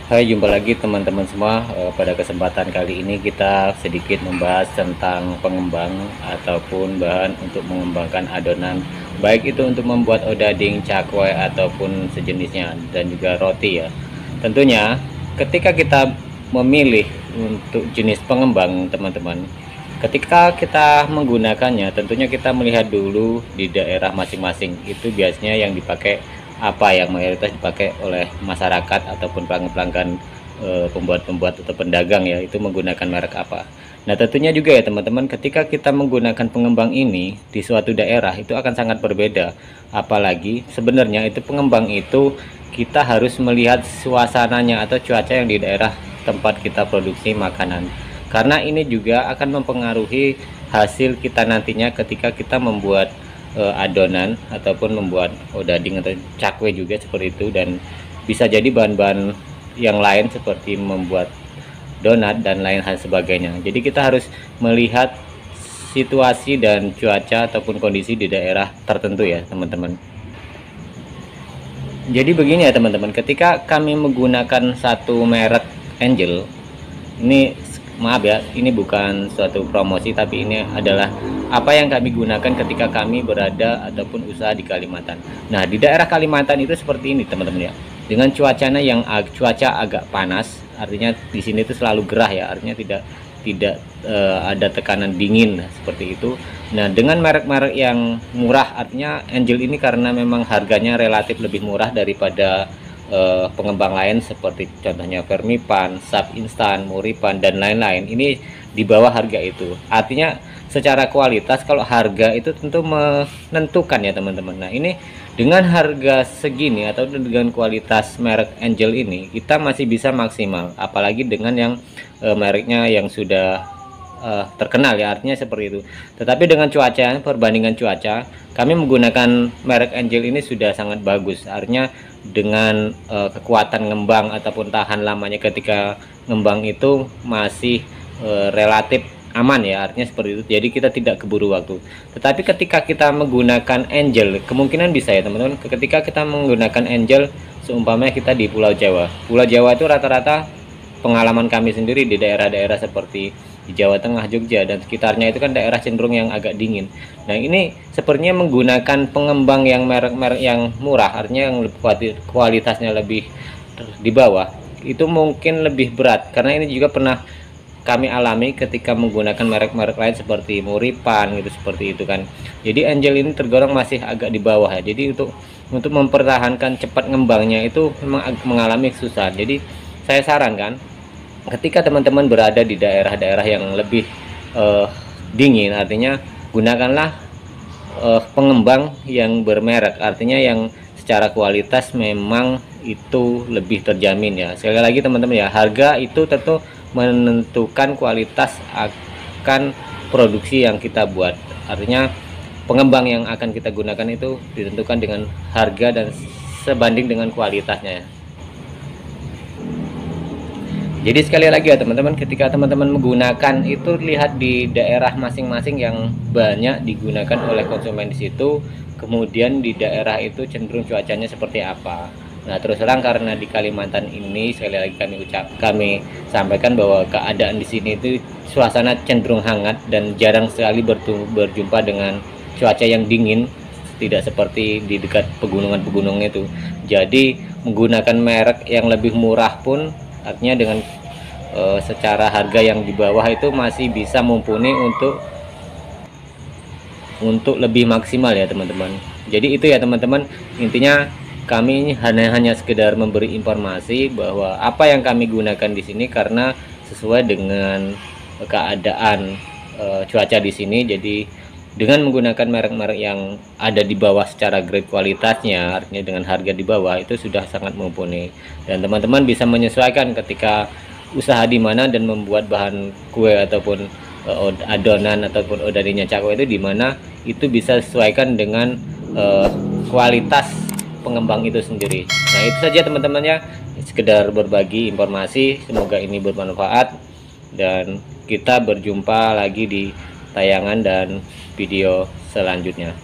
Hai, jumpa lagi teman-teman semua. Pada kesempatan kali ini kita sedikit membahas tentang pengembang ataupun bahan untuk mengembangkan adonan, baik itu untuk membuat odading, cakwe ataupun sejenisnya, dan juga roti ya. Tentunya ketika kita memilih untuk jenis pengembang, teman-teman, ketika kita menggunakannya, tentunya kita melihat dulu di daerah masing-masing itu biasanya yang dipakai apa, yang mayoritas dipakai oleh masyarakat ataupun pelanggan-pelanggan, pembuat-pembuat atau pedagang ya, itu menggunakan merek apa. Nah, tentunya juga ya teman-teman, ketika kita menggunakan pengembang ini di suatu daerah itu akan sangat berbeda. Apalagi sebenarnya itu pengembang itu kita harus melihat suasananya atau cuaca yang di daerah tempat kita produksi makanan. Karena ini juga akan mempengaruhi hasil kita nantinya ketika kita membuat adonan ataupun membuat odading atau cakwe juga seperti itu, dan bisa jadi bahan-bahan yang lain seperti membuat donat dan lain hal sebagainya. Jadi kita harus melihat situasi dan cuaca ataupun kondisi di daerah tertentu ya teman-teman. Jadi begini ya teman-teman, ketika kami menggunakan satu merek Angel ini, maaf ya, ini bukan suatu promosi, tapi ini adalah apa yang kami gunakan ketika kami berada ataupun usaha di Kalimantan. Nah, di daerah Kalimantan itu seperti ini teman-teman ya, dengan cuacanya yang cuaca agak panas, artinya di sini itu selalu gerah ya, artinya tidak ada tekanan dingin seperti itu. Nah, dengan merek-merek yang murah, artinya Angel ini karena memang harganya relatif lebih murah daripada pengembang lain seperti contohnya Fermipan, Sap Instan, Muripan dan lain-lain. Ini di bawah harga itu. Artinya secara kualitas, kalau harga itu tentu menentukan ya teman-teman. Nah, ini dengan harga segini atau dengan kualitas merek Angel ini kita masih bisa maksimal, apalagi dengan yang mereknya yang sudah terkenal ya, artinya seperti itu. Tetapi dengan cuaca, perbandingan cuaca, kami menggunakan merek Angel ini sudah sangat bagus, artinya dengan kekuatan ngembang ataupun tahan lamanya ketika ngembang itu masih relatif aman ya, artinya seperti itu. Jadi kita tidak keburu waktu. Tetapi ketika kita menggunakan Angel, kemungkinan bisa ya teman-teman, ketika kita menggunakan Angel seumpamanya kita di Pulau Jawa. Pulau Jawa itu rata-rata pengalaman kami sendiri di daerah-daerah seperti di Jawa Tengah, Jogja dan sekitarnya itu kan daerah cenderung yang agak dingin. Nah, ini sepertinya menggunakan pengembang yang merek-merek yang murah, artinya yang kualitasnya lebih di bawah, itu mungkin lebih berat, karena ini juga pernah kami alami ketika menggunakan merek-merek lain seperti Muripan gitu, seperti itu kan. Jadi Angel ini tergolong masih agak di bawah ya. Jadi untuk mempertahankan cepat ngembangnya itu memang mengalami kesusahan. Jadi saya sarankan ketika teman-teman berada di daerah-daerah yang lebih dingin, artinya gunakanlah pengembang yang bermerek, artinya yang secara kualitas memang itu lebih terjamin ya. Sekali lagi teman-teman ya, harga itu tentu menentukan kualitas akan produksi yang kita buat, artinya pengembang yang akan kita gunakan itu ditentukan dengan harga dan sebanding dengan kualitasnya ya. Jadi sekali lagi ya teman-teman, ketika teman-teman menggunakan itu lihat di daerah masing-masing yang banyak digunakan oleh konsumen di situ, kemudian di daerah itu cenderung cuacanya seperti apa. Nah, terus terang karena di Kalimantan ini sekali lagi kami sampaikan bahwa keadaan di sini itu suasana cenderung hangat dan jarang sekali berjumpa dengan cuaca yang dingin, tidak seperti di dekat pegunungan-pegunungan itu. Jadi menggunakan merek yang lebih murah pun artinya dengan secara harga yang di bawah itu masih bisa mumpuni untuk lebih maksimal ya teman-teman. Jadi itu ya teman-teman, intinya kami hanya sekedar memberi informasi bahwa apa yang kami gunakan di sini karena sesuai dengan keadaan cuaca di sini. Jadi dengan menggunakan merek-merek yang ada di bawah secara grade kualitasnya, artinya dengan harga di bawah, itu sudah sangat mumpuni, dan teman-teman bisa menyesuaikan ketika usaha di mana dan membuat bahan kue ataupun adonan ataupun odadingnya cakwe itu di mana, itu bisa sesuaikan dengan kualitas pengembang itu sendiri. Nah, itu saja teman-teman ya, sekedar berbagi informasi, semoga ini bermanfaat dan kita berjumpa lagi di tayangan dan video selanjutnya.